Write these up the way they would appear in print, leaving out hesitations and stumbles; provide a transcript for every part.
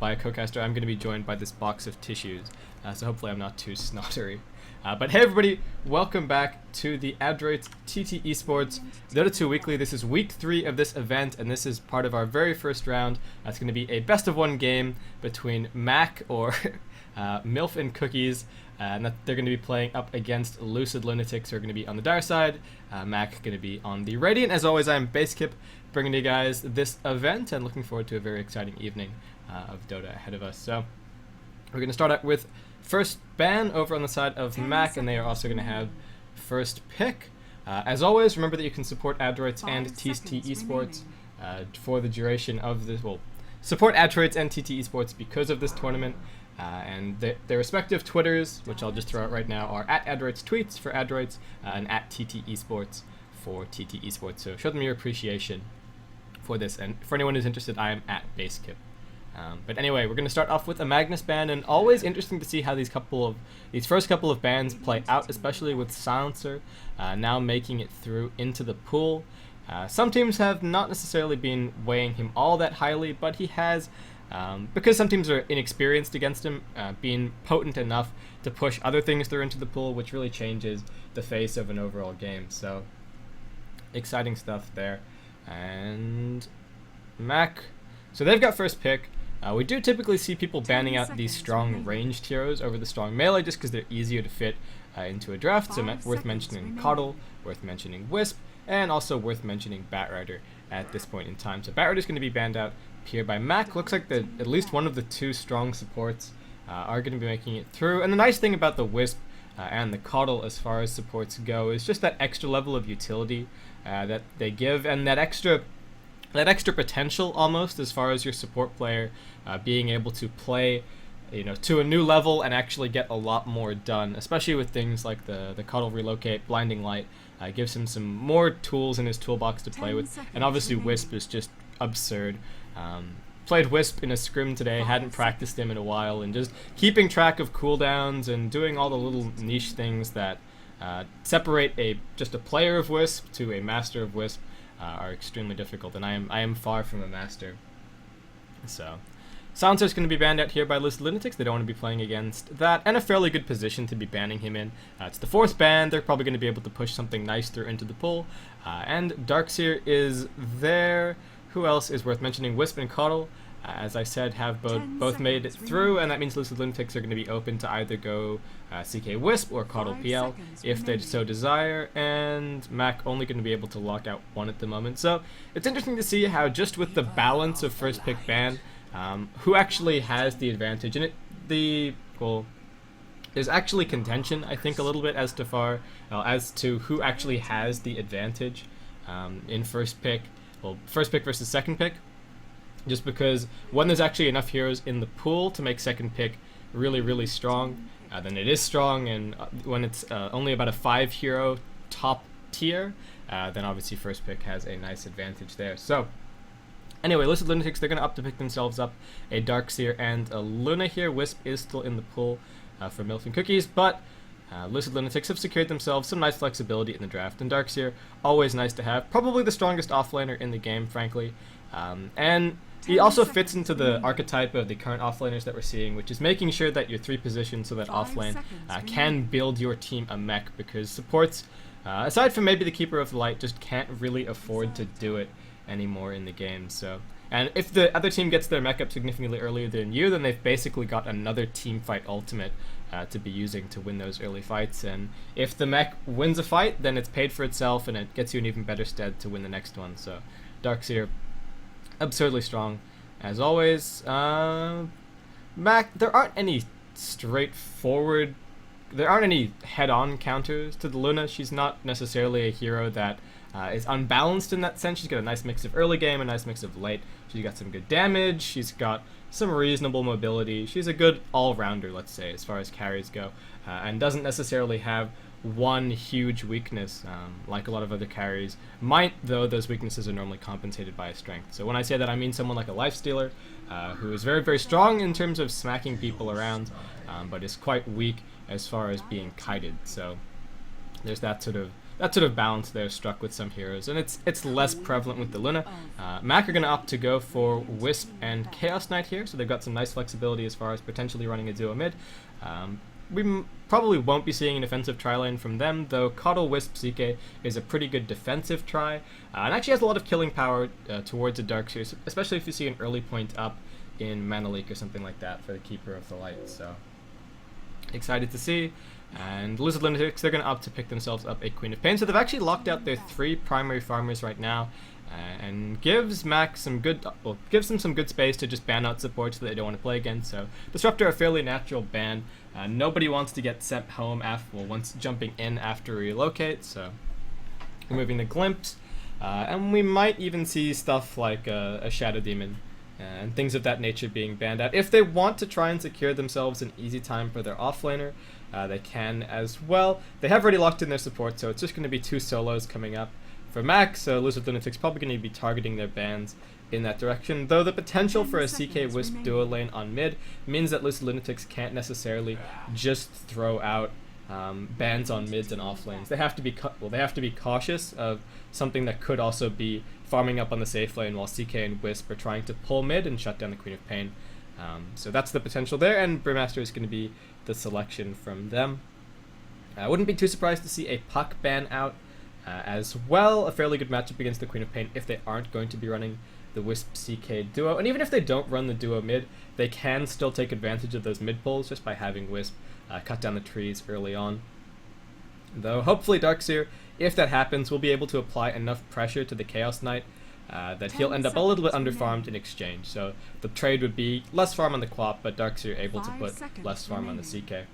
by a co-caster, I'm going to be joined by this box of tissues, so hopefully I'm not too snottery. But hey everybody, welcome back to the Adroit TT Esports Dota 2 Weekly. This is week 3 of this event, and this is part of our very first round. It's going to be a best of 1 game between Mac or Milf and Cookies, and they're going to be playing up against Lucid Lunatics, who are going to be on the Dire side. Mac going to be on the Radiant. As always, I'm Basekip, bringing you guys this event, and looking forward to a very exciting evening of Dota ahead of us. So we're going to start out with first ban over on the side of Mac, and they are also going to have first pick. As always, remember that you can support Adroits and TT Esports for the duration of this. Well, support Adroits and TT Esports because of this tournament. And their respective Twitters, which I'll just throw out right now, are at Adroits Tweets for Adroits and at TT Esports for TT Esports. So show them your appreciation for this. And for anyone who's interested, I am at Basekip. But anyway, we're going to start off with a Magnus ban, and always interesting to see how these first couple of bans play out, especially with Silencer now making it through into the pool. Some teams have not necessarily been weighing him all that highly, but he has, because some teams are inexperienced against him, being potent enough to push other things through into the pool, which really changes the face of an overall game. So exciting stuff there. And Mac, so they've got first pick. We do typically see people banning out these strong ranged heroes over the strong melee just because they're easier to fit into a draft. So worth mentioning Coddle, worth mentioning Wisp, and also worth mentioning Batrider at this point in time. So Batrider is going to be banned out here by Mac. Looks like at least one of the two strong supports are going to be making it through. And the nice thing about the Wisp and the Coddle as far as supports go is just that extra level of utility that they give, and that extra potential almost as far as your support player being able to play, to a new level and actually get a lot more done, especially with things like the Coddle Relocate, Blinding Light, gives him some more tools in his toolbox to play with. And obviously Wisp is just absurd. Played Wisp in a scrim today, hadn't practiced him in a while, and just keeping track of cooldowns and doing all the little niche things that separate just a player of Wisp to a master of Wisp are extremely difficult, and I am far from a master. So Silencer's going to be banned out here by Lucid Lunatics. They don't want to be playing against that, and a fairly good position to be banning him in. It's the 4th ban. They're probably going to be able to push something nice through into the pool. And Darkseer is there. Who else is worth mentioning? Wisp and Coddle, as I said, have both made it through, and that means Lucid Lunatics are going to be open to either go CK Wisp or Coddle PL if they so desire, and Mac only going to be able to lock out one at the moment. So it's interesting to see how just with the balance of first pick ban, who actually has the advantage. And there's actually contention, I think, a little bit as to who actually has the advantage in first pick. Well, first pick versus second pick. Just because when there's actually enough heroes in the pool to make second pick really, really strong, then it is strong, and when it's only about a 5 hero top tier, then obviously first pick has a nice advantage there. So anyway, Lucid Lunatics, they're going to up to pick themselves up a Darkseer and a Luna here. Wisp is still in the pool for Milf and Cookies, but Lucid Lunatics have secured themselves some nice flexibility in the draft, and Darkseer, always nice to have. Probably the strongest offlaner in the game, frankly. And he also fits into the archetype of the current offlaners that we're seeing, which is making sure that you're 3 positioned so that offlane can build your team a mech, because supports, aside from maybe the Keeper of the Light, just can't really afford to do it anymore in the game. So, and if the other team gets their mech up significantly earlier than you, then they've basically got another team fight ultimate to be using to win those early fights. And if the mech wins a fight, then it's paid for itself, and it gets you an even better stead to win the next one. So Darkseer, absurdly strong as always. Mac, there aren't any head-on counters to the Luna. She's not necessarily a hero that is unbalanced in that sense. She's got a nice mix of early game, a nice mix of late. She's got some good damage, she's got some reasonable mobility. She's a good all-rounder, let's say, as far as carries go, and doesn't necessarily have one huge weakness like a lot of other carries might, though those weaknesses are normally compensated by a strength. So when I say that, I mean someone like a Lifestealer who is very, very strong in terms of smacking people around, but is quite weak as far as being kited. So there's that sort of that sort of balance there struck with some heroes, and it's less prevalent with the Luna. Mac are going to opt to go for Wisp and Chaos Knight here, so they've got some nice flexibility as far as potentially running a duo mid. We probably won't be seeing an offensive tri lane from them, though Coddle Wisp CK is a pretty good defensive try, and actually has a lot of killing power towards a Darkseer, especially if you see an early point up in Mana Leak or something like that for the Keeper of the Light. So excited to see. And Lucid Lunatics, they're going to opt to pick themselves up a Queen of Pain, so they've actually locked out their 3 primary farmers right now, and gives Mac some good, well, gives them some good space to just ban out supports that they don't want to play against. So Disruptor, a fairly natural ban. Nobody wants to get sent home after, well, once jumping in after relocate, so removing the Glimpse, and we might even see stuff like a Shadow Demon and things of that nature being banned out. If they want to try and secure themselves an easy time for their offlaner, they can as well. They have already locked in their support, so it's just going to be 2 solos coming up for Mac, so Lucid Lunatics probably going to be targeting their bans in that direction, though the potential for a CK Wisp duo lane on mid means that Lucid Lunatics can't necessarily just throw out bans on mids and off lanes. They have to be cautious of something that could also be farming up on the safe lane while CK and Wisp are trying to pull mid and shut down the Queen of Pain. So that's the potential there, and Brewmaster is going to be the selection from them. I wouldn't be too surprised to see a Puck ban out as well. A fairly good matchup against the Queen of Pain if they aren't going to be running the Wisp CK duo. And even if they don't run the duo mid, they can still take advantage of those mid pulls just by having Wisp cut down the trees early on. Though hopefully Darkseer, if that happens, will be able to apply enough pressure to the Chaos Knight that he'll end up a little bit underfarmed in exchange. So the trade would be less farm on the Quap, but Darkseer able to put less farm on the CK.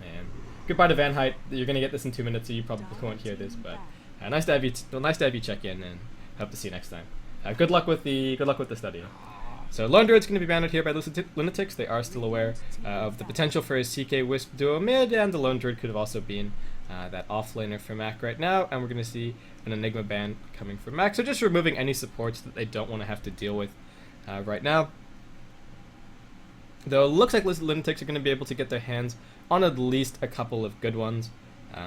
And goodbye to Van Height. You're going to get this in 2 minutes, so you probably won't hear this, but nice to have you check in, and hope to see you next time. Good luck with the study. So Lone Druid's going to be banned here by Lucid Lunatics. They are still aware of the potential for a CK Wisp duo mid, and the Lone Druid could have also been that offlaner for Mac right now, and we're going to see an Enigma ban coming from Mac. So just removing any supports that they don't want to have to deal with right now. Though it looks like Lucid Lunatics are going to be able to get their hands on at least a couple of good ones.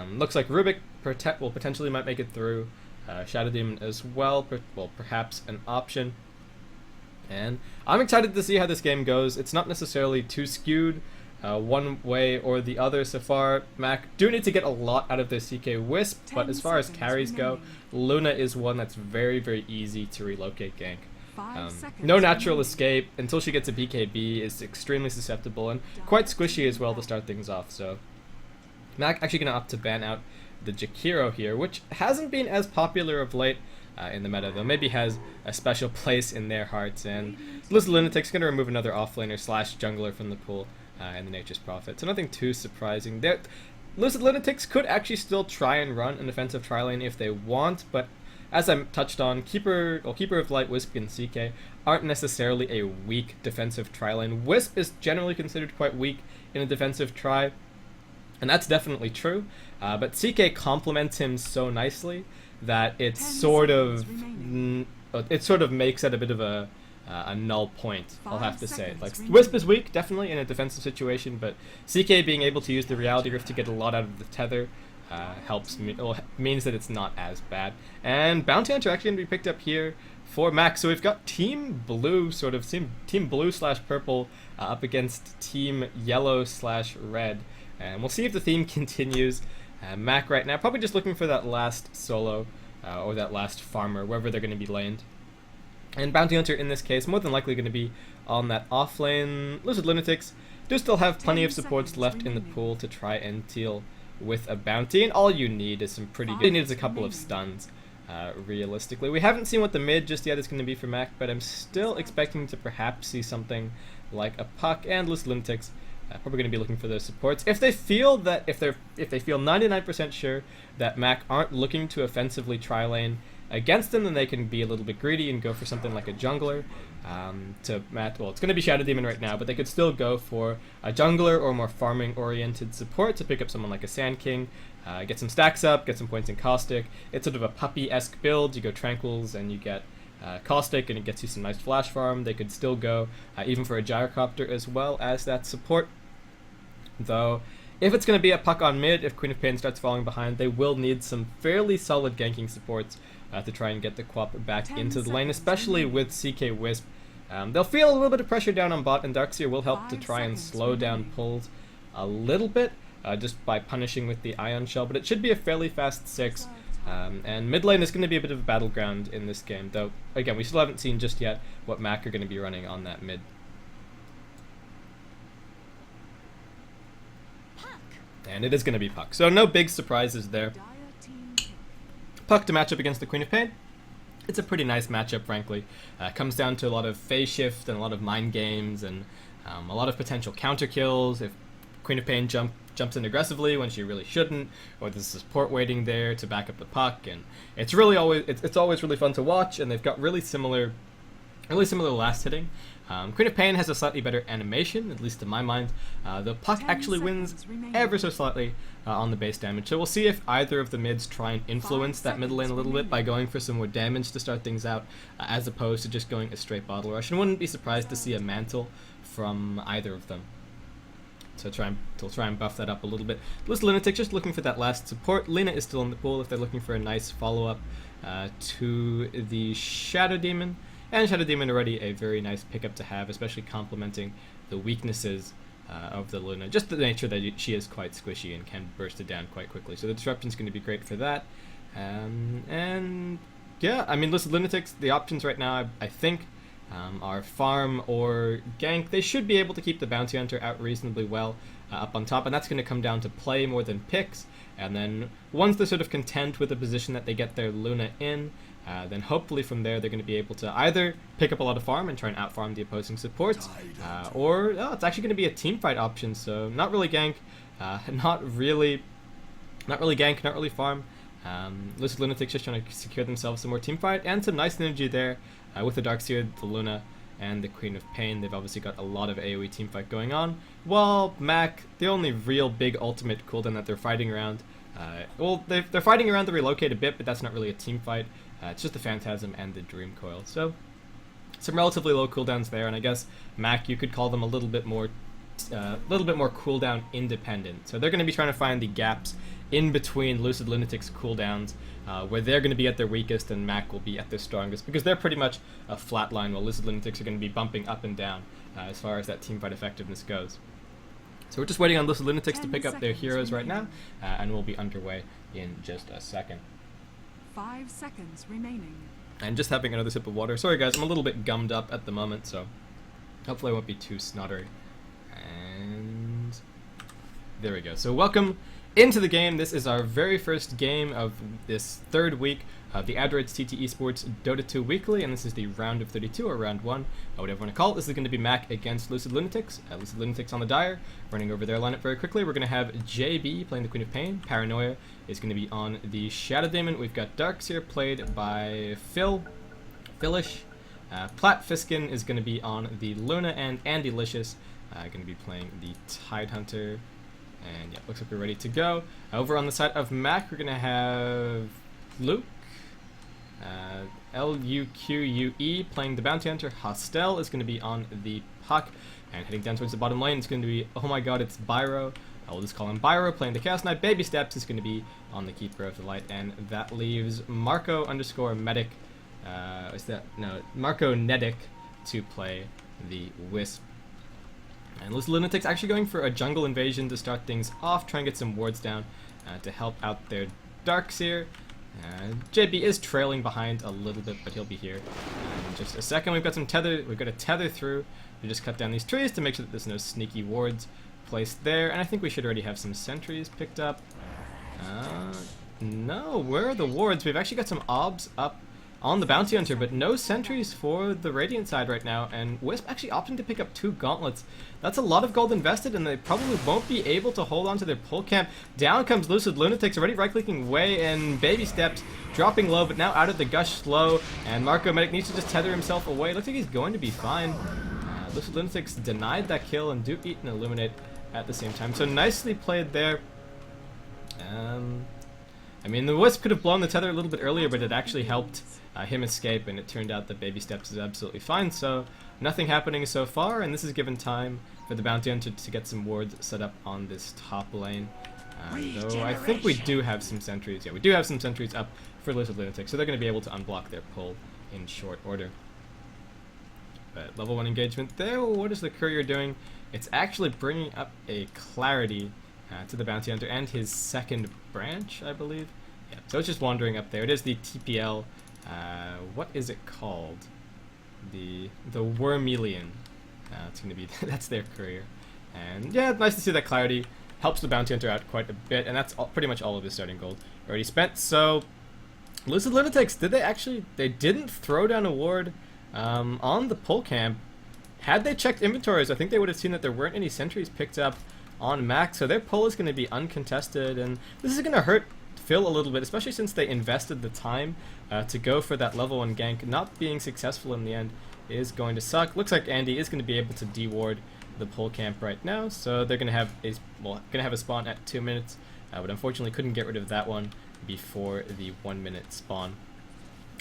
Looks like Rubik potentially might make it through. Shadow Demon as well, perhaps an option. And I'm excited to see how this game goes. It's not necessarily too skewed one way or the other so far. Mac do need to get a lot out of their CK Wisp, but as far as carries go, Luna is one that's very, very easy to relocate gank. No natural escape until she gets a BKB, is extremely susceptible and quite squishy as well to start things off. So Mac actually going to opt to ban out the Jakiro here, which hasn't been as popular of late in the meta, though maybe has a special place in their hearts. And Lucid Lunatics going to remove another offlaner / jungler from the pool in the Nature's Prophet, so nothing too surprising there. Lucid Lunatics could actually still try and run an offensive tri lane if they want, but as I touched on, Keeper of Light, Wisp, and CK aren't necessarily a weak defensive tri lane. Wisp is generally considered quite weak in a defensive tri, and that's definitely true, but CK complements him so nicely that it sort of makes it a bit of a null point, I'll have to say. Like, Wisp is weak, definitely, in a defensive situation, but CK being able to use the Reality Rift to get a lot out of the tether means that it's not as bad. And Bounty Hunter actually going to be picked up here for Mac. So we've got Team Blue, Team Blue / Purple up against Team Yellow / Red. And we'll see if the theme continues. Mac right now probably just looking for that last solo or that last farmer, wherever they're going to be laned. And Bounty Hunter in this case more than likely going to be on that off lane. Lucid Lunatics do still have plenty of supports left in the pool to try and deal with a bounty, and all you need is some pretty good. You need a couple of stuns. Realistically, we haven't seen what the mid just yet is going to be for Mac, but I'm still expecting to perhaps see something like a Puck, and Lucid Lunatics probably going to be looking for those supports. If they feel 99% sure that Mac aren't looking to offensively tri lane against them, then they can be a little bit greedy and go for something like a jungler to match. Well, it's going to be Shadow Demon right now, but they could still go for a jungler or more farming oriented support to pick up someone like a Sand King, get some stacks up, get some points in Caustic. It's sort of a puppy-esque build. You go Tranquils and you get Caustic, and it gets you some nice flash farm. They could still go even for a Gyrocopter as well as that support, though If it's going to be a puck on mid, if Queen of Pain starts falling behind, they will need some fairly solid ganking supports to try and get the Quap back into the lane, especially with CK Wisp. They'll feel a little bit of pressure down on bot, and Darkseer will help to try and slow down pulls a little bit, just by punishing with the Ion Shell, but it should be a fairly fast 6. And mid lane is going to be a bit of a battleground in this game, though, again, we still haven't seen just yet what Mac are going to be running on that mid. And it is going to be Puck, so no big surprises there. Puck to match up against the Queen of Pain. It's a pretty nice matchup, frankly. Comes down to a lot of phase shift and a lot of mind games and a lot of potential counter kills. If Queen of Pain jumps in aggressively when she really shouldn't, or there's a support waiting there to back up the puck, and it's really always really fun to watch. And they've got really similar last hitting. Queen of Pain has a slightly better animation, at least in my mind. The puck actually wins ever so slightly on the base damage, so we'll see if either of the mids try and influence that middle lane a little bit by going for some more damage to start things out, as opposed to just going a straight bottle rush. And wouldn't be surprised to see a mantle from either of them. So they'll try and buff that up a little bit. Lucid Lunatics just looking for that last support. Lina is still in the pool if they're looking for a nice follow-up to the Shadow Demon. And Shadow Demon already a very nice pickup to have, especially complementing the weaknesses of the Luna. Just the nature that she is quite squishy and can burst it down quite quickly. So the disruption is going to be great for that. And yeah, I mean, Lucid Lunatics, the options right now, I think, are farm or gank. They should be able to keep the Bounty Hunter out reasonably well up on top, and that's going to come down to play more than picks. And then once they're sort of content with the position that they get their Luna in, then hopefully from there they're going to be able to either pick up a lot of farm and try and out-farm the opposing supports, or it's actually going to be a team fight option, so not really gank, not really gank, not really farm. Lucid Lunatics just trying to secure themselves some more team fight and some nice energy there with the Darkseer, the Luna, and the Queen of Pain. They've obviously got a lot of AoE team fight going on, while Mac, the only real big ultimate cooldown that they're fighting around, they're fighting around the relocate a bit, but that's not really a team fight. It's just the Phantasm and the Dream Coil. So some relatively low cooldowns there, and I guess Mac, you could call them a little bit more cooldown independent. So they're going to be trying to find the gaps in between Lucid Lunatics cooldowns, where they're going to be at their weakest and Mac will be at their strongest, because they're pretty much a flat line, while Lucid Lunatics are going to be bumping up and down as far as that teamfight effectiveness goes. So we're just waiting on Lucid Lunatics to pick up their heroes right now, and we'll be underway in just a second. 5 seconds remaining. And just having another sip of water. Sorry guys, I'm a little bit gummed up at the moment, so hopefully I won't be too snottery. And there we go. So welcome into the game. This is our very first game of this third week of the Adroids TT Esports Dota 2 Weekly, and this is the round of 32, or round 1, whatever you want to call it. This is going to be Mac against Lucid Lunatics. Lucid Lunatics on the Dire, running over their lineup very quickly. We're going to have JB playing the Queen of Pain. Paranoia is going to be on the Shadow Demon. We've got Darkseer played by Philish. Plat Fiskin is going to be on the Luna, and Andylicious going to be playing the Tidehunter. And yeah, looks like we're ready to go. Over on the side of Mac, we're going to have Luke, Luque playing the Bounty Hunter. Hostel is going to be on the Puck, and heading down towards the bottom lane, it's going to be, oh my god, it's Byro. I'll just call him Byro playing the Chaos Knight. Baby Steps is going to be on the Keeper of the Light, and that leaves Marco_Medic, Marco Nedic to play the Wisp. And Lucid Lunatics actually going for a jungle invasion to start things off, try and get some wards down to help out their Darkseer. JB is trailing behind a little bit, but he'll be here in just a second. We've got a tether through to just cut down these trees to make sure that there's no sneaky wards placed there, and I think we should already have some sentries picked up. No, where are the wards? We've actually got some obs up on the Bounty Hunter, but no sentries for the Radiant side right now, and Wisp actually opting to pick up 2 gauntlets. That's a lot of gold invested, and they probably won't be able to hold on to their pull camp. Down comes Lucid Lunatics, already right-clicking way, and Baby Steps dropping low, but now out of the gush slow, and Marco Medic needs to just tether himself away. Looks like he's going to be fine. Lucid Lunatics denied that kill and do eat and illuminate at the same time, so nicely played there. I mean, the Wisp could have blown the tether a little bit earlier, but it actually helped him escape, and it turned out that Baby Steps is absolutely fine, so nothing happening so far, and this is given time for the Bounty Hunter to get some wards set up on this top lane. Though I think we do have some sentries. Yeah, we do have some sentries up for Lucid Lunatics, so they're going to be able to unblock their pull in short order. But level 1 engagement there, what is the courier doing? It's actually bringing up a clarity to the Bounty Hunter and his second branch, I believe. Yeah, so it's just wandering up there. It is the TPL, what is it called? The Wormelian. It's going to be, that's their courier. And yeah, nice to see that clarity. Helps the Bounty Hunter out quite a bit, and that's pretty much all of his starting gold already spent. So, Lucid Lunatics, they didn't throw down a ward on the pull camp. Had they checked inventories, I think they would have seen that there weren't any sentries picked up on Mac, so their pull is going to be uncontested, and this is going to hurt Phil a little bit, especially since they invested the time to go for that level 1 gank. Not being successful in the end is going to suck. Looks like Andy is going to be able to deward the pull camp right now, so they're going to have a spawn at 2 minutes, but unfortunately couldn't get rid of that one before the 1 minute spawn.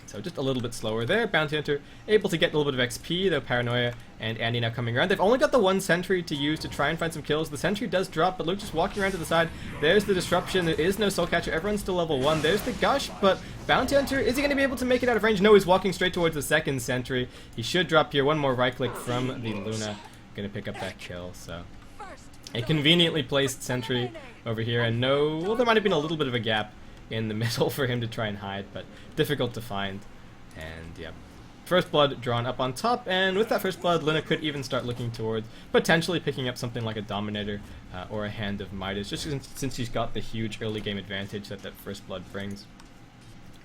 So just a little bit slower there. Bounty Hunter able to get a little bit of XP, though Paranoia and Andy now coming around. They've only got the one sentry to use to try and find some kills. The sentry does drop, but Luke just walking around to the side. There's the disruption. There is no soul catcher. Everyone's still level 1. There's the gush, but Bounty Hunter, is he going to be able to make it out of range? No, he's walking straight towards the second sentry. He should drop here. One more right click from the Luna. Going to pick up that kill, so a conveniently placed sentry over here, and well, there might have been a little bit of a gap in the middle for him to try and hide, but difficult to find. And yeah, first blood drawn up on top, and with that first blood, Luna could even start looking towards potentially picking up something like a Dominator or a Hand of Midas, just since she's got the huge early game advantage that first blood brings.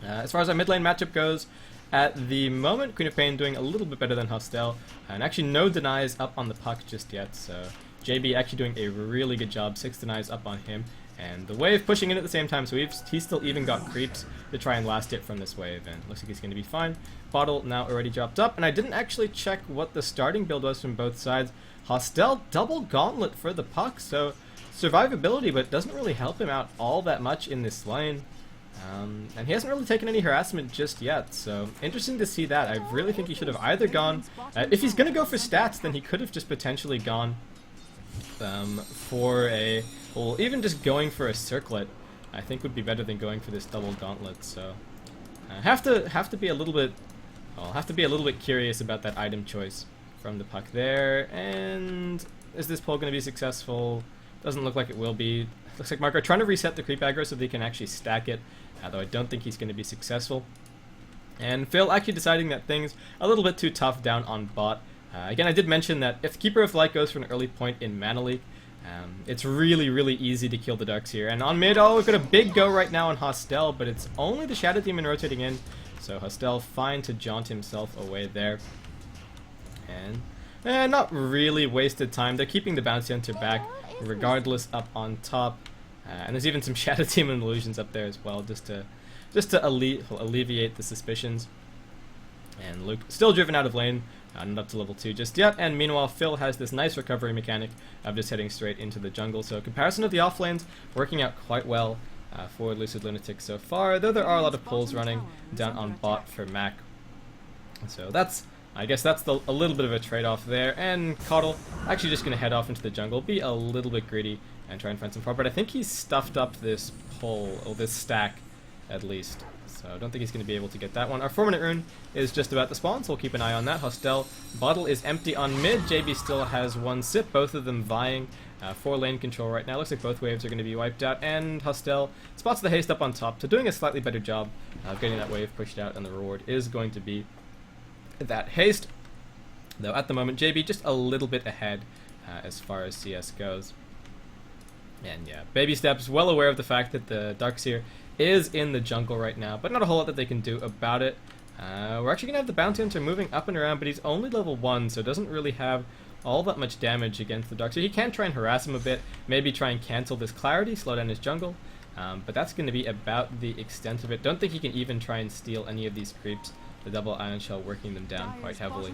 As far as our mid lane matchup goes, at the moment, Queen of Pain doing a little bit better than Hostel, and actually no denies up on the puck just yet, so JB actually doing a really good job. 6 denies up on him, and the wave pushing in at the same time, so he's still even got creeps to try and last it from this wave, and looks like he's going to be fine. Bottle now already dropped up, and I didn't actually check what the starting build was from both sides. Hostel double gauntlet for the puck, so survivability, but doesn't really help him out all that much in this lane. And he hasn't really taken any harassment just yet, so interesting to see that. I really think he should have either gone, if he's going to go for stats, then he could have just potentially gone for well, even just going for a circlet, I think would be better than going for this double gauntlet. So have to be a little bit, I'll have to be a little bit curious about that item choice from the puck there. And is this pull going to be successful? Doesn't look like it will be. Looks like Marco trying to reset the creep aggro so they can actually stack it, though I don't think he's going to be successful. And Phil actually deciding that things a little bit too tough down on bot. Again, I did mention that if Keeper of Light goes for an early point in Mana League, it's really, really easy to kill the Darks here. And on mid, we've got a big go right now on Hostel, but it's only the Shadow Demon rotating in, so Hostel fine to jaunt himself away there. And not really wasted time. They're keeping the Bounty Hunter back regardless up on top. And there's even some Shadow Demon illusions up there as well, just to alleviate the suspicions. And Luke still driven out of lane, not up to level 2 just yet. And meanwhile, Phil has this nice recovery mechanic of just heading straight into the jungle. So comparison of the off lanes working out quite well for Lucid Lunatics so far, though there are a lot of pulls running down on bot for Mac. So I guess that's a little bit of a trade-off there. And Coddle actually just going to head off into the jungle, be a little bit greedy, and try and find some farm. But I think he's stuffed up this pull, or this stack, at least. So I don't think he's going to be able to get that one. Our 4-minute rune is just about to spawn, so we'll keep an eye on that. Hostel bottle is empty on mid. JB still has one sip, both of them vying for lane control right now. Looks like both waves are going to be wiped out, and Hostel spots the haste up on top, so doing a slightly better job of getting that wave pushed out, and the reward is going to be that haste. Though at the moment, JB just a little bit ahead as far as CS goes. And yeah, Baby Steps well aware of the fact that the Darkseer is in the jungle right now, but not a whole lot that they can do about it. We're actually going to have the Bounty Hunter moving up and around, but he's only level 1, so doesn't really have all that much damage against the Darkseer. He can try and harass him a bit, maybe try and cancel this clarity, slow down his jungle, but that's going to be about the extent of it. Don't think he can even try and steal any of these creeps. The double Ion Shell working them down quite heavily.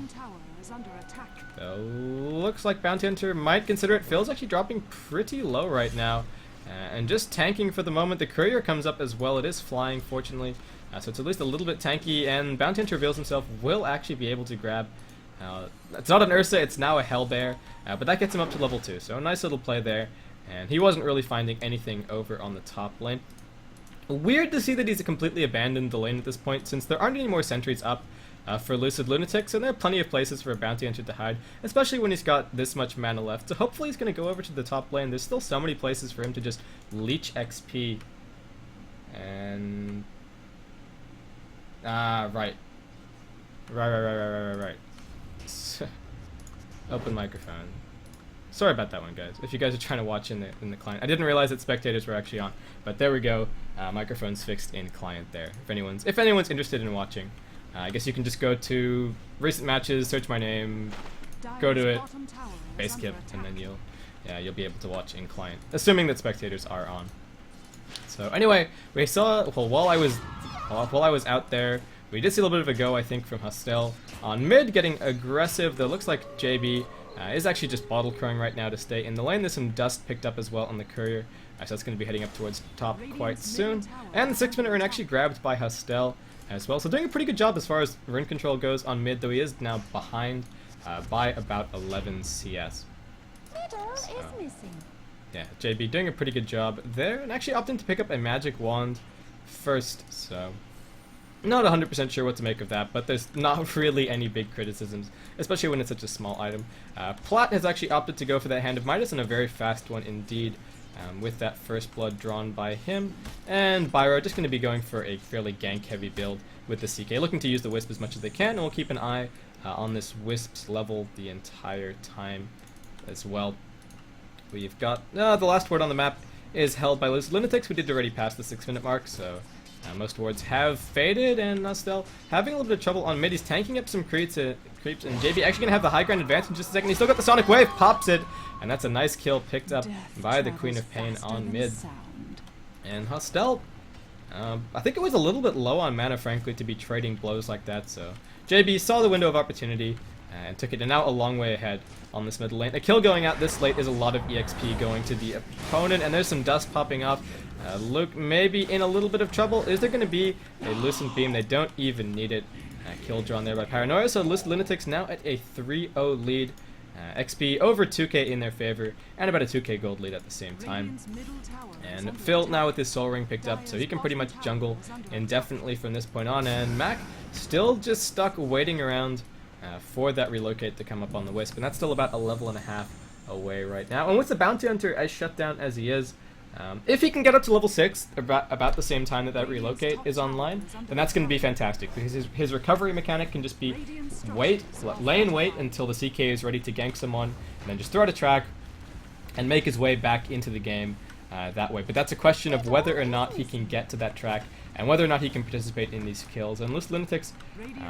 So looks like Bounty Hunter might consider it. Phil's actually dropping pretty low right now. And just tanking for the moment. The courier comes up as well. It is flying, fortunately. So it's at least a little bit tanky, and Bounty Hunter reveals himself, will actually be able to grab. It's not an Ursa, it's now a Hellbear, but that gets him up to level 2. So a nice little play there. And he wasn't really finding anything over on the top lane. Weird to see that he's completely abandoned the lane at this point, since there aren't any more sentries up for Lucid Lunatics, and there are plenty of places for a Bounty Hunter to hide, especially when he's got this much mana left. So hopefully he's going to go over to the top lane. There's still so many places for him to just leech XP. And... right. Right. Open microphone. Sorry about that one, guys. If you guys are trying to watch in the client, I didn't realize that spectators were actually on, but there we go. Microphone's fixed in client there. If anyone's interested in watching, I guess you can just go to recent matches, search my name, go to it, base skip, and then you'll be able to watch in client, assuming that spectators are on. So anyway, we saw while I was out there, we did see a little bit of a go, I think, from Hostel on mid, getting aggressive. Though it looks like JB is actually just bottle crowing right now to stay in the lane. There's some dust picked up as well on the courier, so that's going to be heading up towards top quite soon. And the 6-minute rune actually grabbed by Hostel as well, so doing a pretty good job as far as rune control goes on mid, though he is now behind by about 11 CS. So, yeah, JB doing a pretty good job there, and actually opting to pick up a magic wand first, so not 100% sure what to make of that, but there's not really any big criticisms, especially when it's such a small item. Platt has actually opted to go for that Hand of Midas, and a very fast one indeed, with that first blood drawn by him. And Byro just going to be going for a fairly gank-heavy build with the CK, looking to use the Wisp as much as they can, and we'll keep an eye on this Wisp's level the entire time as well. We've got the last word on the map is held by Lucid Lunatics. We did already pass the 6-minute mark, so most wards have faded, and Nostel having a little bit of trouble on mid. He's tanking up some creeps, and JB actually going to have the high ground advantage in just a second. He's still got the Sonic Wave, pops it, and that's a nice kill picked up by the Queen of Pain on mid. And Hostel, I think it was a little bit low on mana, frankly, to be trading blows like that, so JB saw the window of opportunity and took it, and now a long way ahead on this middle lane. A kill going out this late is a lot of EXP going to the opponent, and there's some dust popping off. Luke may be in a little bit of trouble. Is there going to be a Lucent Beam? They don't even need it. Kill drawn there by Paranoia, so Lucid Lunatics now at a 3-0 lead. XP over 2k in their favor, and about a 2k gold lead at the same time. And Phil now with his Soul Ring picked up, so he can pretty much jungle indefinitely from this point on. And Mac still just stuck waiting around for that relocate to come up on the Wisp, and that's still about a level and a half away right now. And with the Bounty Hunter as shut down as he is, if he can get up to level 6 about the same time that relocate is online, then that's going to be fantastic, because his recovery mechanic can just be lay in wait until the CK is ready to gank someone, and then just throw out a track and make his way back into the game that way. But that's a question of whether or not he can get to that track, and whether or not he can participate in these kills. And Lucid Lunatics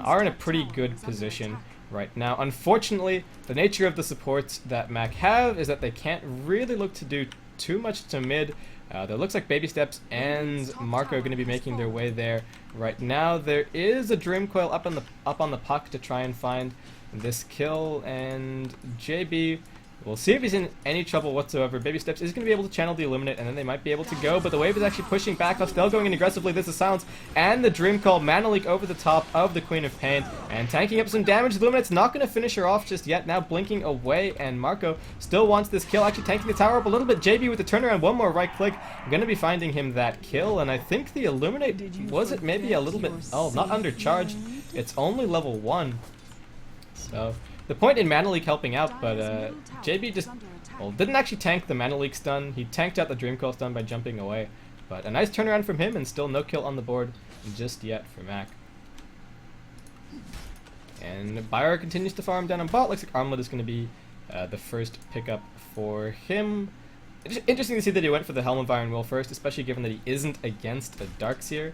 are in a pretty good position right now. Unfortunately, the nature of the supports that Mac have is that they can't really look to do too much to mid. There looks like Baby Steps and Marco are going to be making their way there right now. There is a Dream Coil up on the puck to try and find this kill, and JB, we'll see if he's in any trouble whatsoever. Baby Steps is going to be able to channel the Illuminate, and then they might be able to go, but the wave is actually pushing back. Hostel going in aggressively. There's a silence, and the Dream Call Mana Leak over the top of the Queen of Pain, and tanking up some damage. The Illuminate's not going to finish her off just yet, now blinking away, and Marco still wants this kill, actually tanking the tower up a little bit. JB with the turnaround, one more right click, going to be finding him that kill, and I think the Illuminate, was it maybe a little bit, not undercharged, it's only level 1, so the point in Mana Leak helping out, but JB just, didn't actually tank the Mana Leak stun. He tanked out the Dream Coil stun by jumping away. But a nice turnaround from him, and still no kill on the board just yet for Mac. And Byro continues to farm down on bot. Looks like Armlet is going to be the first pickup for him. It's interesting to see that he went for the Helm of Iron Will first, especially given that he isn't against a Darkseer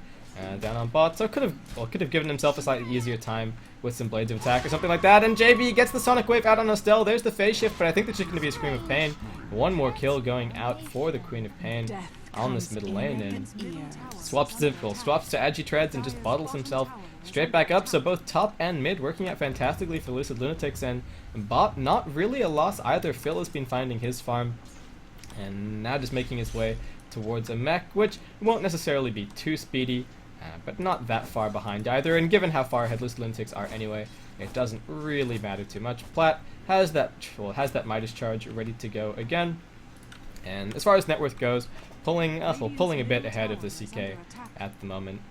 down on bot. So could have given himself a slightly easier time with some Blades of Attack or something like that. And JB gets the Sonic Wave out on Nostel. There's the phase shift, but I think there's just going to be a Scream of Pain. One more kill going out for the Queen of Pain on this middle lane, and swaps to Agi Treads and just bottles himself straight back up. So both top and mid working out fantastically for Lucid Lunatics, and bot not really a loss either. Phil has been finding his farm And now just making his way towards a mech, which won't necessarily be too speedy, but not that far behind either. And given how far ahead Lucid Lunatics are anyway, it doesn't really matter too much. Platt has that Midas charge ready to go again. And as far as net worth goes, pulling a bit ahead of the CK at the moment.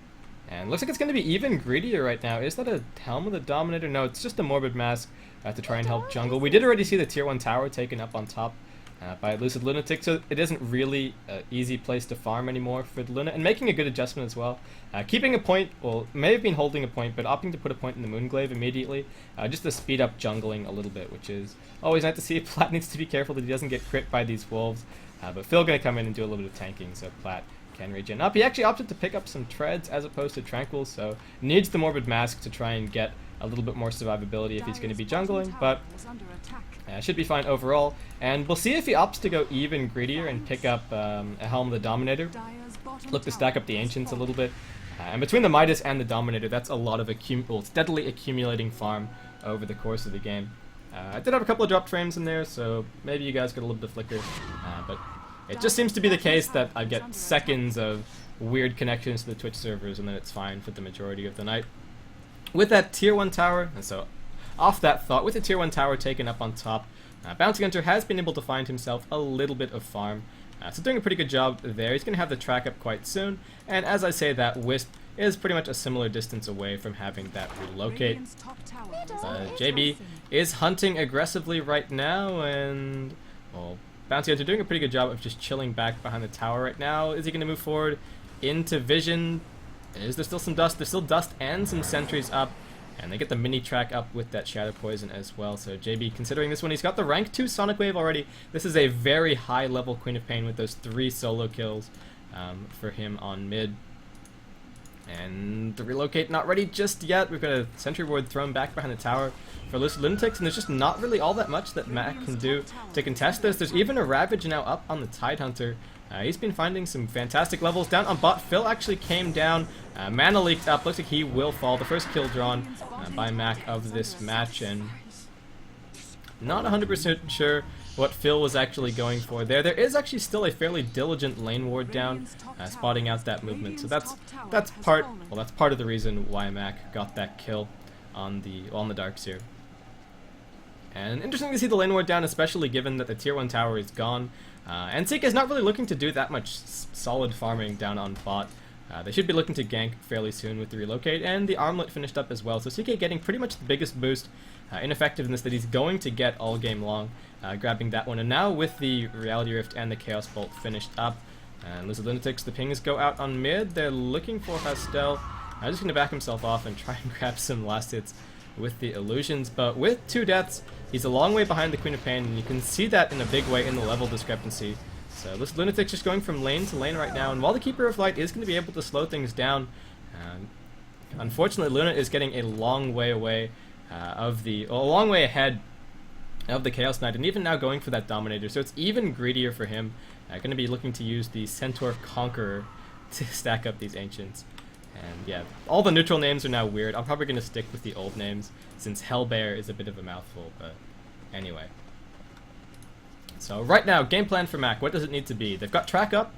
And looks like it's going to be even greedier right now. Is that a Helm of the Dominator? No, it's just a Morbid Mask to try and help jungle. We did already see the tier 1 tower taken up on top by Lucid Lunatic, so it isn't really an easy place to farm anymore for the Luna, and making a good adjustment as well. Keeping a point, well, may have been holding a point, but opting to put a point in the Moonglaive immediately, just to speed up jungling a little bit, which is always nice to see. Platt needs to be careful that he doesn't get crit by these wolves, but Phil going to come in and do a little bit of tanking, so Platt can regen up. He actually opted to pick up some treads as opposed to tranquils, so needs the Morbid Mask to try and get a little bit more survivability if he's going to be jungling, but should be fine overall. And we'll see if he opts to go even greedier and pick up a Helm of the Dominator. Look to stack up the Ancients a little bit. And between the Midas and the Dominator, that's a lot of steadily accumulating farm over the course of the game. I did have a couple of drop frames in there, so maybe you guys got a little bit of flicker, but it just seems to be the case that I get seconds of weird connections to the Twitch servers, and then it's fine for the majority of the night. With that tier 1 tower, and so off that thought, with the tier 1 tower taken up on top, Bounty Hunter has been able to find himself a little bit of farm. So doing a pretty good job there. He's going to have the track up quite soon, and as I say that, Wisp is pretty much a similar distance away from having that relocate. JB is hunting aggressively right now, and well, Bounty Hunter doing a pretty good job of just chilling back behind the tower right now. Is he going to move forward into vision? Is there still some dust? There's still dust and some sentries up, and they get the mini track up with that Shadow Poison as well. So JB considering this one, he's got the rank 2 Sonic Wave already. This is a very high level Queen of Pain with those 3 solo kills for him on mid. And the relocate not ready just yet. We've got a sentry ward thrown back behind the tower for Lucid Lunatics, and there's just not really all that much that Mac can do to contest this. There's even a Ravage now up on the Tidehunter. He's been finding some fantastic levels down on bot. Phil actually came down, mana leaked up, looks like he will fall. The first kill drawn by Mac of this match, and not 100% sure what Phil was actually going for there. There is actually still a fairly diligent lane ward down, spotting out that movement. So that's part of the reason why Mac got that kill on the darks here. And interesting to see the lane ward down, especially given that the tier 1 tower is gone. And CK is not really looking to do that much solid farming down on bot. They should be looking to gank fairly soon with the relocate, and the armlet finished up as well. So CK getting pretty much the biggest boost in effectiveness that he's going to get all game long, grabbing that one. And now with the Reality Rift and the Chaos Bolt finished up, and Lucid Lunatics, the pings go out on mid. They're looking for Hastel. I'm just going to back himself off and try and grab some last hits with the illusions, but with 2 deaths, he's a long way behind the Queen of Pain, and you can see that in a big way in the level discrepancy. So Lucid Lunatics just going from lane to lane right now, and while the Keeper of Light is going to be able to slow things down, unfortunately Luna is getting a long way away a long way ahead of the Chaos Knight, and even now going for that Dominator, so it's even greedier for him. Going to be looking to use the Centaur Conqueror to stack up these Ancients. And yeah, all the neutral names are now weird. I'm probably going to stick with the old names, since Hellbear is a bit of a mouthful, but anyway. So right now, game plan for Mac, what does it need to be? They've got track up,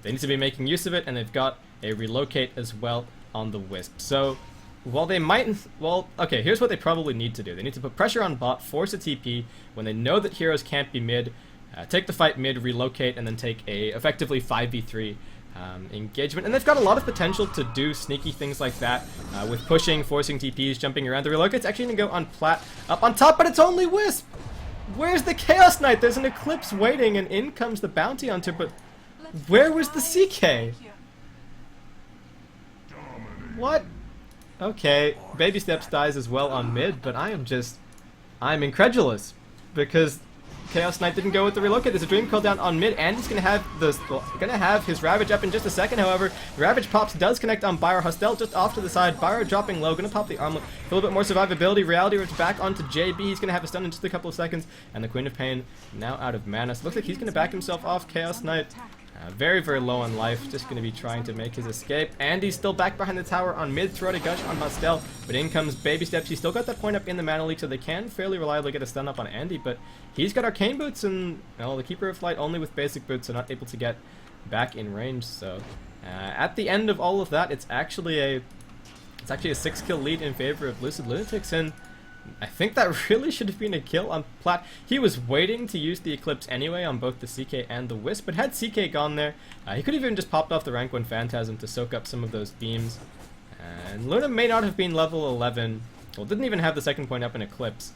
they need to be making use of it, and they've got a relocate as well on the Wisp. So while they might, okay, here's what they probably need to do. They need to put pressure on bot, force a TP when they know that heroes can't be mid, take the fight mid, relocate, and then take a effectively 5v3 engagement. And they've got a lot of potential to do sneaky things like that with pushing, forcing TPs, jumping around. The relocate's actually going to go on Platt up on top, but it's only Wisp! Where's the Chaos Knight? There's an Eclipse waiting, and in comes the Bounty Hunter, but where was the CK? What? Okay, Baby Steps dies as well on mid, but I'm incredulous, because Chaos Knight didn't go with the relocate. There's a Dream Coil down on mid, and he's gonna have his Ravage up in just a second. However, Ravage pops does connect on Byro. Hostel just off to the side. Byro dropping low, gonna pop the armlet. A little bit more survivability. Reality Rift back onto JB. He's gonna have a stun in just a couple of seconds, and the Queen of Pain now out of mana. So it looks like he's gonna back himself off. Chaos Knight Very, very low on life. Just going to be trying to make his escape. Andy's still back behind the tower on mid. Throw to gush on Hostel. But in comes Baby Steps. He's still got that point up in the mana leak, so they can fairly reliably get a stun up on Andy. But he's got Arcane Boots and, well, the Keeper of Flight only with basic boots, so not able to get back in range. So at the end of all of that, it's actually a 6-kill lead in favor of Lucid Lunatics, and I think that really should have been a kill on Plat. He was waiting to use the Eclipse anyway on both the CK and the Wisp, but had CK gone there, he could have even just popped off the rank 1 Phantasm to soak up some of those beams. And Luna may not have been level 11, well, didn't even have the second point up in Eclipse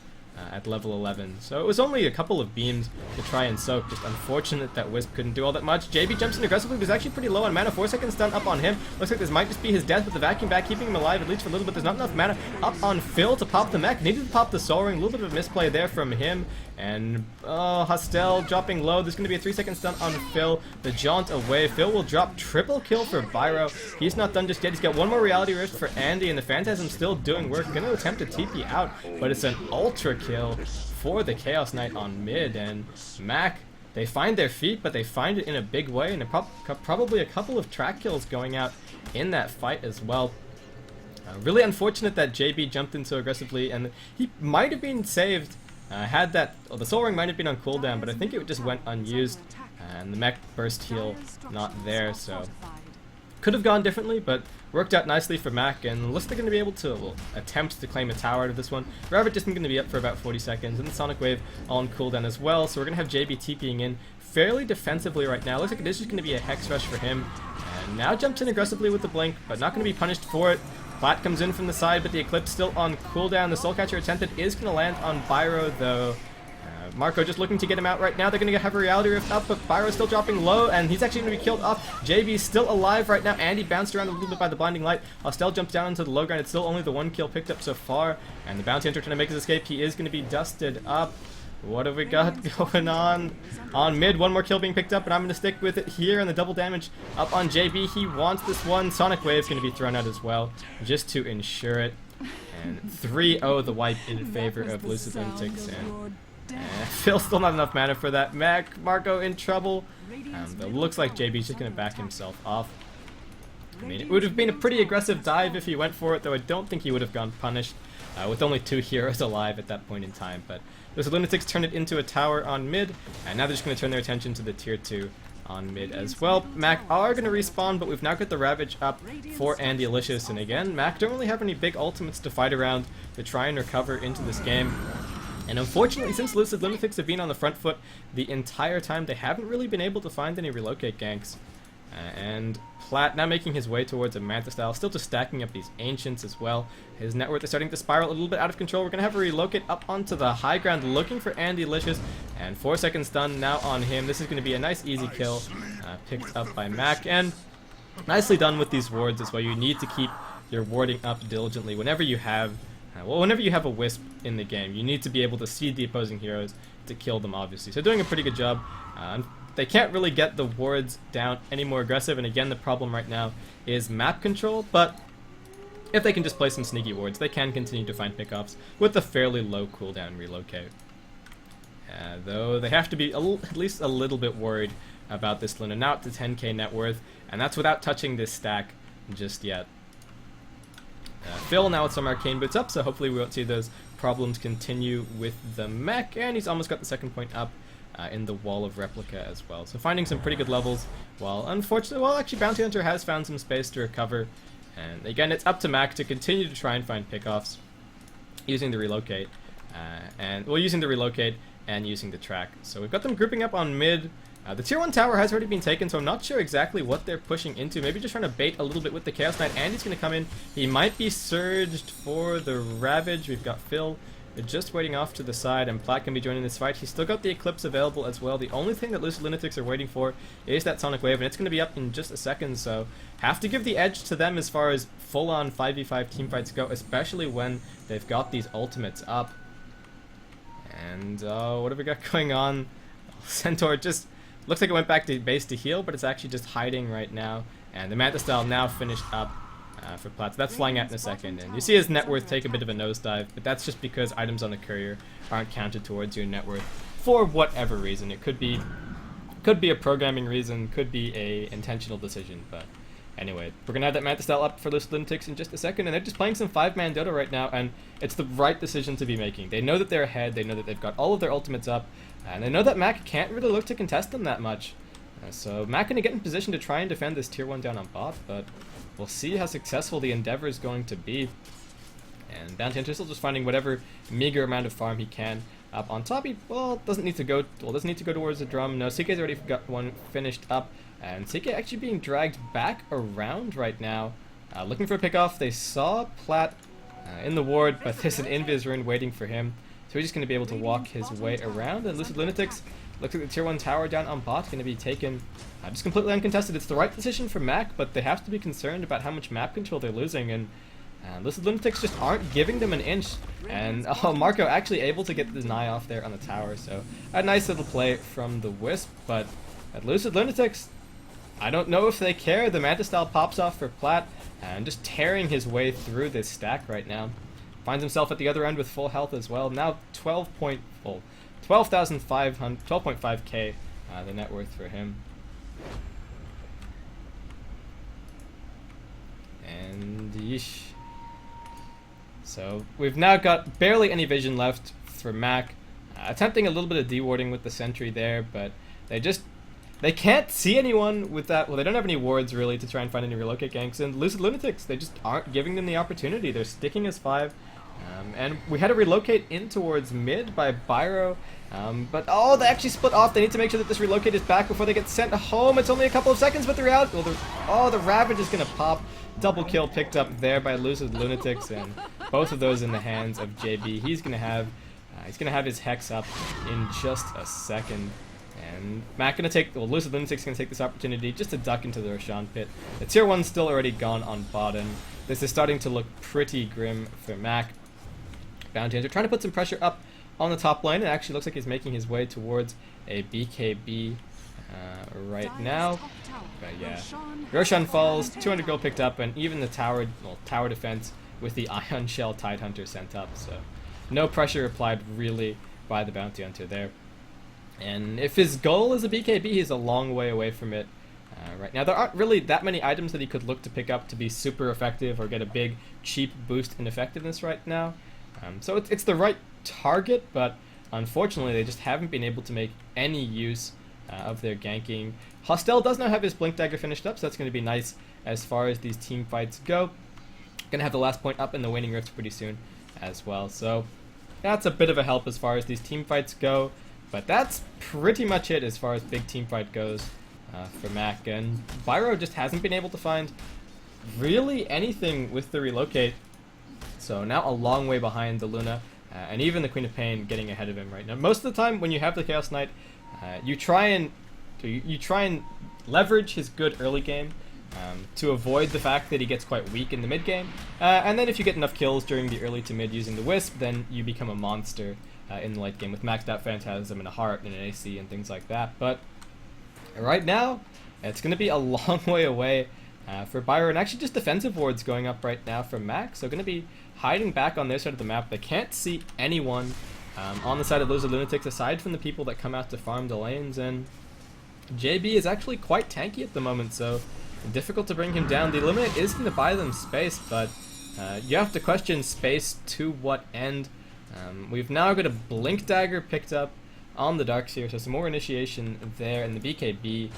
at level 11, so it was only a couple of beams to try and soak. Just unfortunate that Wisp couldn't do all that much. JB jumps in aggressively, but he's actually pretty low on mana. 4-second stun up on him. Looks like this might just be his death, but the vacuum back keeping him alive at least for a little bit. There's not enough mana up on Phil to pop the mech. Needed to pop the Soul Ring. A little bit of a misplay there from him. And Hostel dropping low. There's going to be a 3-second stun on Phil. The jaunt away. Phil will drop triple kill for Byro. He's not done just yet. He's got one more Reality Rift for Andy, and the Phantasm still doing work. Going to attempt to TP out, but it's an ultra kill for the Chaos Knight on mid. And Mac, they find their feet, but they find it in a big way, and probably a couple of track kills going out in that fight as well. Really unfortunate that JB jumped in so aggressively, and he might have been saved. Had that, the Soul Ring might have been on cooldown, but I think it just went unused, and the mech burst heal not there, so could have gone differently, but worked out nicely for Mac, and looks like they're going to be able to attempt to claim a tower out of this one. Ravage isn't going to be up for about 40 seconds, and the Sonic Wave on cooldown as well, so we're going to have JB TPing in fairly defensively right now. Looks like it is just going to be a Hex Rush for him, and now jumps in aggressively with the Blink, but not going to be punished for it. Plat comes in from the side, but the Eclipse still on cooldown. The Soul Catcher attempted is going to land on Byro, though. Marco just looking to get him out right now. They're going to have a Reality Rift up, but Byro's still dropping low, and he's actually going to be killed off. JB's still alive right now. Andy bounced around a little bit by the Blinding Light. Hostel jumps down into the low ground. It's still only the 1 kill picked up so far, and the Bounty Hunter trying to make his escape. He is going to be dusted up. What have we got going on mid? One more kill being picked up, and I'm going to stick with it here, and the double damage up on JB. He wants this one. Sonic Wave's going to be thrown out as well, just to ensure it. And 3-0 the wipe in favor of Lucid Lunatics, and Phil still not enough mana for that. Marco in trouble. It looks like JB's just going to back himself off. I mean, it would have been a pretty aggressive dive if he went for it, though I don't think he would have gone punished with only 2 heroes alive at that point in time. But the Lunatics turn it into a tower on mid, and now they're just going to turn their attention to the tier 2 on mid as well. Mac are going to respawn, but we've now got the Ravage up for Andy Alicious, and again, Mac don't really have any big ultimates to fight around to try and recover into this game. And unfortunately, since Lucid Lunatics have been on the front foot the entire time, they haven't really been able to find any relocate ganks. And Plat now making his way towards a Manta style, still just stacking up these Ancients as well. His net worth is starting to spiral a little bit out of control. We're going to have a relocate up onto the high ground, looking for Andy Licious, and 4-second stun now on him. This is going to be a nice easy kill, picked up by Mac, and nicely done with these wards as well. You need to keep your warding up diligently whenever you have a Wisp in the game. You need to be able to see the opposing heroes to kill them, obviously. So doing a pretty good job. They can't really get the wards down any more aggressive, and again, the problem right now is map control, but if they can just play some sneaky wards, they can continue to find pickoffs with a fairly low cooldown relocate. Though they have to be at least a little bit worried about this Luna. Now up to 10k net worth, and that's without touching this stack just yet. Phil now with some Arcane Boots up, so hopefully we won't see those problems continue with the mech, and he's almost got the second point up in the Wall of Replica as well. So finding some pretty good levels, while actually Bounty Hunter has found some space to recover. And again, it's up to Mac to continue to try and find pickoffs using the relocate, using the relocate and using the track. So we've got them grouping up on mid. The tier 1 tower has already been taken, so I'm not sure exactly what they're pushing into. Maybe just trying to bait a little bit with the Chaos Knight. Andy's going to come in. He might be surged for the Ravage. We've got Phil just waiting off to the side, and Plat can be joining this fight. He's still got the Eclipse available as well. The only thing that Lucid Lunatics are waiting for is that Sonic Wave, and it's going to be up in just a second, so have to give the edge to them as far as full-on 5v5 teamfights go, especially when they've got these ultimates up. And what have we got going on? Centaur just looks like it went back to base to heal, but it's actually just hiding right now, and the Manta style now finished up for Plat. So that's flying out in a second, and you see his net worth take a bit of a nosedive, but that's just because items on the courier aren't counted towards your net worth for whatever reason. It could be Could be a programming reason, could be a intentional decision, but anyway, we're gonna have that Manta style up for Lucid Lunatics in just a second, and they're just playing some 5-man Dota right now, and it's the right decision to be making. They know that they're ahead, they know that they've got all of their ultimates up, and they know that Mac can't really look to contest them that much. So Mac gonna get in position to try and defend this tier 1 down on bot, but we'll see how successful the endeavor is going to be. And Bounty Hunter still just finding whatever meager amount of farm he can. Up on top, he, doesn't need to go towards the drum. No, CK's already got one finished up. And CK actually being dragged back around right now. Looking for a pickoff. They saw Plat in the ward, but there's an invis rune waiting for him. So he's just going to be able to walk his way around. And Lucid Lunatics looks like the tier 1 tower down on bot going to be taken just completely uncontested. It's the right decision for Mac, but they have to be concerned about how much map control they're losing. And Lucid Lunatics just aren't giving them an inch. And Marco actually able to get the deny off there on the tower. So a nice little play from the Wisp. But at Lucid Lunatics, I don't know if they care. The Manta style pops off for Plat and just tearing his way through this stack right now. Finds himself at the other end with full health as well. Now 12.5k the net worth for him. And yeesh. So we've now got barely any vision left for Mac. Attempting a little bit of dewarding with the sentry there, but they can't see anyone with that. Well, they don't have any wards really to try and find any relocate ganks. And Lucid Lunatics, they just aren't giving them the opportunity. They're sticking as 5. And we had to relocate in towards mid by Byro. But they actually split off. They need to make sure that this relocate is back before they get sent home. It's only a couple of seconds, but they're out. The Ravage is going to pop. Double kill picked up there by Lucid Lunatics, and both of those in the hands of JB. He's going to have his Hex up in just a second. And Mac going to take, Lucid Lunatics going to take this opportunity just to duck into the Roshan pit. The tier 1's still already gone on bottom. This is starting to look pretty grim for Mac. Bounty Hunter trying to put some pressure up on the top lane. It actually looks like he's making his way towards a BKB right now. But yeah, Roshan falls, 200 gold picked up, and even the tower defense with the Ion Shell Tidehunter sent up. So no pressure applied really by the Bounty Hunter there. And if his goal is a BKB, he's a long way away from it right now. There aren't really that many items that he could look to pick up to be super effective or get a big, cheap boost in effectiveness right now. So it's the right target, but unfortunately they just haven't been able to make any use of their ganking. Hostel does now have his Blink Dagger finished up, so that's going to be nice as far as these team fights go. Going to have the last point up in the Waning Rift pretty soon as well. So that's a bit of a help as far as these team fights go. But that's pretty much it as far as big team fight goes for Mac. And Byro just hasn't been able to find really anything with the relocate. So now a long way behind the Luna, and even the Queen of Pain getting ahead of him right now. Most of the time when you have the Chaos Knight, you try and leverage his good early game to avoid the fact that he gets quite weak in the mid game. And then if you get enough kills during the early to mid using the Wisp, then you become a monster in the late game with maxed out Phantasm and a Heart and an AC and things like that. But right now, it's going to be a long way away for Byro, and actually just defensive wards going up right now for Mac. So going to be hiding back on their side of the map. They can't see anyone on the side of Lucid Lunatics aside from the people that come out to farm the lanes, and JB is actually quite tanky at the moment, so difficult to bring him down. The Eliminate is going to buy them space, but you have to question space to what end. We've now got a Blink Dagger picked up on the Darkseer, so some more initiation there, and the BKB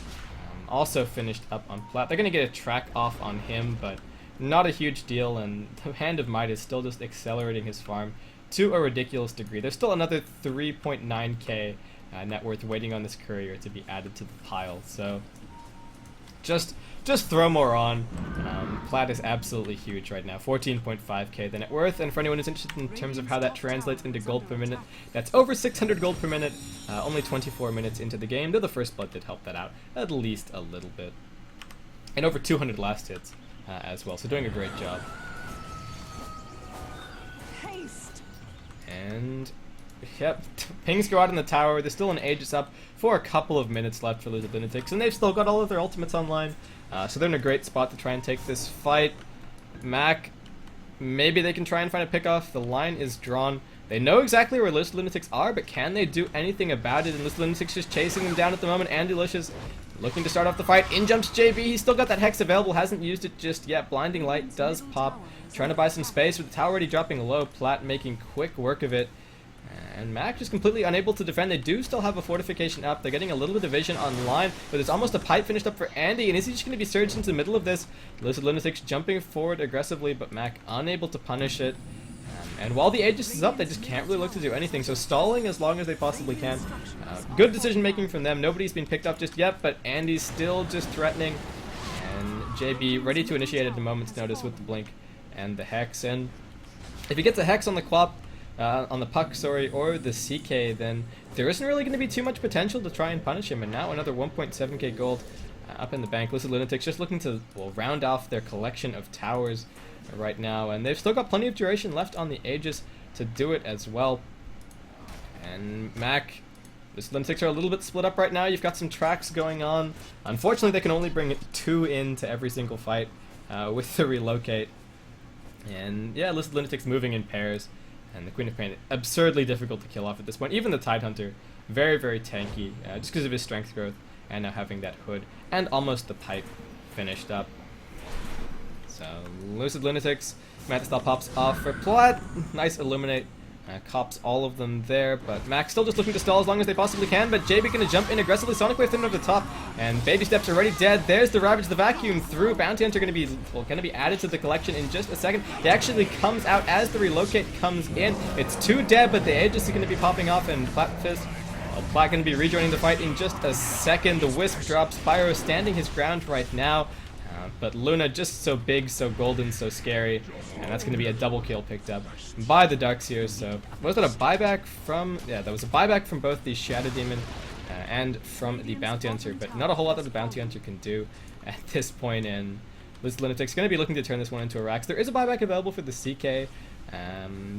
also finished up on Plat. They're going to get a track off on him, but not a huge deal, and the Hand of Might is still just accelerating his farm to a ridiculous degree. There's still another 3.9k net worth waiting on this courier to be added to the pile, so just throw more on. Plat is absolutely huge right now, 14.5k the net worth, and for anyone who's interested in terms of how that translates into gold per minute, that's over 600 gold per minute, only 24 minutes into the game, though the first blood did help that out at least a little bit. And over 200 last hits as well, so doing a great job. Haste. And yep, pings go out in the tower. There's still an Aegis up for a couple of minutes left for Lucid Lunatics, and they've still got all of their ultimates online, so they're in a great spot to try and take this fight. Mac, maybe they can try and find a pickoff. The line is drawn They know exactly where Lucid Lunatics are, but can they do anything about it? And Lucid Lunatics just chasing them down at the moment. And Delicious looking to start off the fight. In jumps JB. He's still got that Hex available. Hasn't used it just yet. Blinding Light does pop. Trying to buy some space with the tower already dropping low. Plat making quick work of it. And Mac just completely unable to defend. They do still have a fortification up. They're getting a little bit of vision online, but there's almost a pipe finished up for Andy. And is he just going to be surged into the middle of this? Lucid Lunatics jumping forward aggressively, but Mac unable to punish it. And while the Aegis is up, they just can't really look to do anything. So stalling as long as they possibly can. Good decision making from them. Nobody's been picked up just yet, but Andy's still just threatening. And JB ready to initiate at a moment's notice with the blink and the Hex. And if he gets a Hex on the Quap, on the Puck, sorry, or the CK, then there isn't really going to be too much potential to try and punish him. And now another 1.7k gold up in the bank. Lucid Lunatics just looking to, well, round off their collection of towers right now, and they've still got plenty of duration left on the Aegis to do it as well. And Mac, the Lunatics are a little bit split up right now. You've got some tracks going on. Unfortunately, they can only bring 2 into every single fight with the relocate. And yeah, Lucid Lunatics moving in pairs. And the Queen of Pain, absurdly difficult to kill off at this point. Even the Tidehunter, very, very tanky, just because of his strength growth, and now having that hood, and almost the pipe finished up. So, Lucid Lunatics, Mantistal pops off for Plat, nice Illuminate, cops all of them there, but Max still just looking to stall as long as they possibly can, but JB gonna jump in aggressively, Sonic Wave over the top, and Baby Steps already dead. There's the Ravage, the Vacuum through. Bounty Hunter gonna be added to the collection in just a second. He actually comes out as the relocate comes in. It's 2 dead, but the Aegis is gonna be popping off, and Plat gonna be rejoining the fight in just a second. The Wisp drops, Spyro standing his ground right now. But Luna just so big, so golden, so scary, and that's going to be a double kill picked up by the Darkseers. So was that a buyback from? Yeah, that was a buyback from both the Shadow Demon and from the Bounty Hunter, but not a whole lot that the Bounty Hunter can do at this point. And Lucid Lunatics going to be looking to turn this one into a Rax. There is a buyback available for the CK.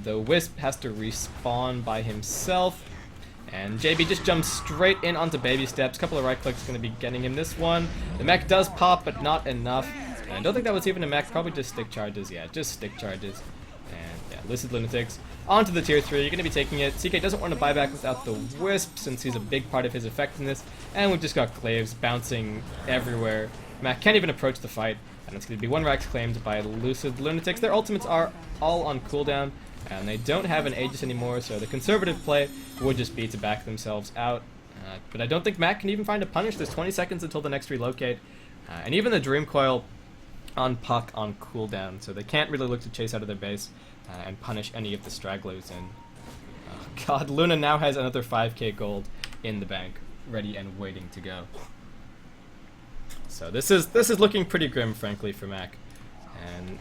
The Wisp has to respawn by himself. And JB just jumps straight in onto Baby Steps. Couple of right clicks going to be getting him this one. The mech does pop, but not enough. And I don't think that was even a mech. Probably just stick charges. Yeah, just stick charges. And yeah, Lucid Lunatics onto the tier 3. You're going to be taking it. CK doesn't want to buy back without the Wisp, since he's a big part of his effectiveness. And we've just got Claves bouncing everywhere. Mac can't even approach the fight. And it's going to be 1 Rax claimed by Lucid Lunatics. Their ultimates are all on cooldown. And they don't have an Aegis anymore, so the conservative play would just be to back themselves out. But I don't think Mac can even find a punish. There's 20 seconds until the next relocate. And even the Dream Coil on Puck on cooldown, so they can't really look to chase out of their base and punish any of the stragglers. And oh god, Luna now has another 5k gold in the bank, ready and waiting to go. So this is looking pretty grim, frankly, for Mac. And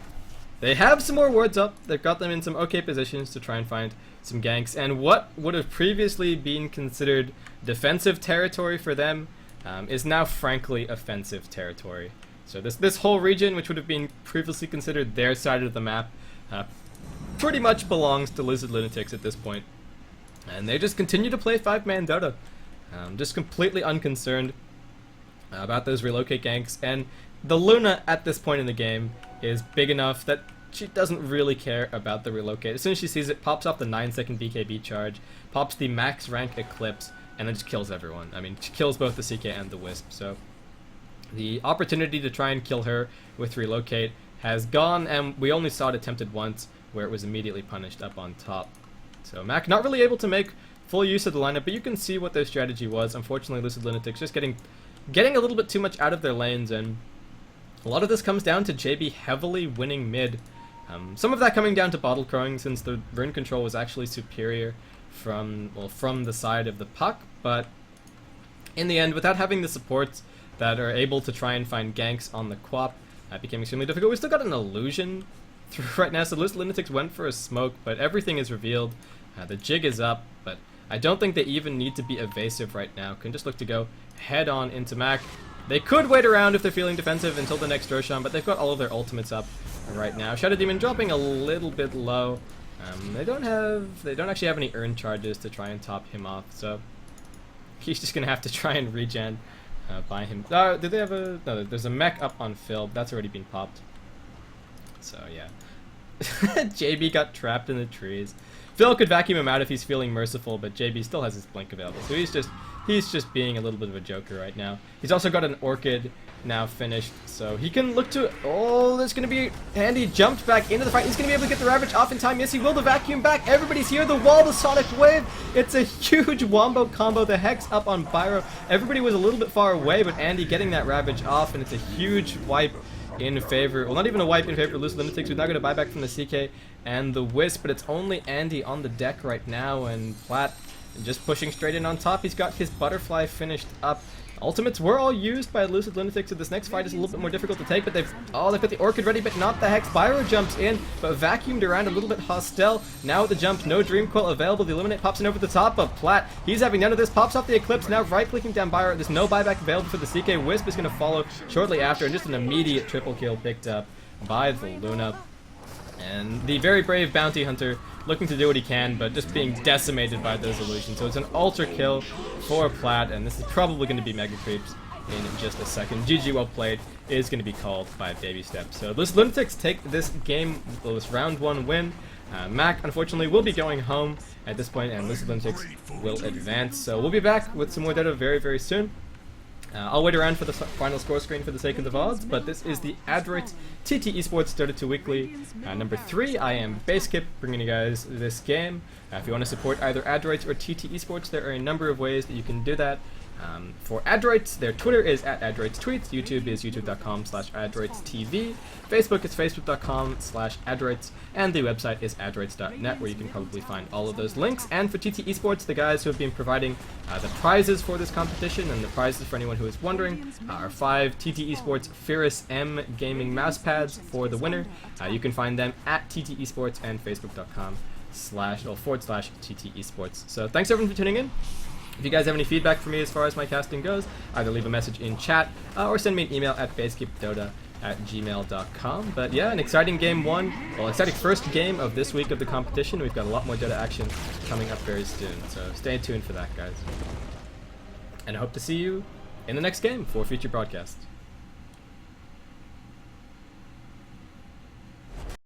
they have some more wards up. They've got them in some okay positions to try and find some ganks. And what would have previously been considered defensive territory for them is now frankly offensive territory. So this whole region, which would have been previously considered their side of the map, pretty much belongs to Lucid Lunatics at this point. And they just continue to play 5-man Dota. Just completely unconcerned about those relocate ganks. And the Luna at this point in the game is big enough that she doesn't really care about the relocate. As soon as she sees it, pops off the 9-second BKB charge, pops the max rank Eclipse, and then just kills everyone. I mean, she kills both the CK and the Wisp. So the opportunity to try and kill her with relocate has gone, and we only saw it attempted once, where it was immediately punished up on top. So Mac not really able to make full use of the lineup, but you can see what their strategy was. Unfortunately, Lucid Lunatics just getting a little bit too much out of their lanes, and a lot of this comes down to JB heavily winning mid. Some of that coming down to bottle crowing, since the rune control was actually superior from the side of the Puck, but in the end, without having the supports that are able to try and find ganks on the Quap, that became extremely difficult. We still got an illusion through right now, so Lucid Lunatics went for a smoke, but everything is revealed. The jig is up, but I don't think they even need to be evasive right now. Can just look to go head on into Mac. They could wait around if they're feeling defensive until the next Roshan, but they've got all of their ultimates up right now. Shadow Demon dropping a little bit low. They don't actually have any earn charges to try and top him off, so he's just gonna have to try and regen by him. Did they have a? No, there's a mech up on Phil. That's already been popped. So yeah, JB got trapped in the trees. Phil could vacuum him out if he's feeling merciful, but JB still has his blink available, so he's just being a little bit of a joker right now. He's also got an Orchid now finished, so he can look to... Oh, there's going to be... Andy jumped back into the fight. He's going to be able to get the Ravage off in time. Yes, he will. The vacuum back. Everybody's here. The wall, the Sonic Wave. It's a huge wombo combo. The Hex up on Pyro. Everybody was a little bit far away, but Andy getting that Ravage off, and it's a huge wipe in favor... Well, not even a wipe in favor of Lucid Lunatics. We're now going to buy back from the CK and the Wisp, but it's only Andy on the deck right now, and Platt just pushing straight in on top. He's got his Butterfly finished up. Ultimates were all used by Lucid Lunatics, so this next fight is a little bit more difficult to take, but they've got the Orchid ready, but not the Hex. Byro jumps in, but vacuumed around a little bit hostile. Now with the jump, no Dream Coil available. The Eliminate pops in over the top, but Platt, he's having none of this. Pops off the Eclipse, now right-clicking down Byro. There's no buyback available for the CK. Wisp is going to follow shortly after, and just an immediate triple kill picked up by the Luna. And the very brave Bounty Hunter looking to do what he can, but just being decimated by those illusions. So it's an ultra kill for Platt, and this is probably going to be Mega Creeps in just a second. GG, well played, is going to be called by Baby Steps. So this Lunatics take this game, this round 1 win. Mac, unfortunately, will be going home at this point, and Lucid Lunatics will advance. So we'll be back with some more Dota very, very soon. I'll wait around for the final score screen for the sake of the VODs, but this is the Adroit TT Esports Dota 2 Weekly number 3. I am Basekip, bringing you guys this game. If you want to support either Adroit or TT Esports, there are a number of ways that you can do that. For Adroits, their Twitter is @AdroitsTweets, YouTube is youtube.com/AdroitsTV, Facebook is facebook.com/Adroits, and the website is adroits.net, where you can probably find all of those links. And for TT Esports, the guys who have been providing the prizes for this competition, and the prizes for anyone who is wondering, are 5 TT Esports Ferris M gaming mouse pads for the winner. You can find them at TT Esports and facebook.com//TT Esports. So thanks everyone for tuning in. If you guys have any feedback for me as far as my casting goes, either leave a message in chat or send me an email at basekipdota@gmail.com. But yeah, an exciting game 1. Well, exciting first game of this week of the competition. We've got a lot more Dota action coming up very soon, so stay tuned for that, guys. And I hope to see you in the next game for future broadcasts.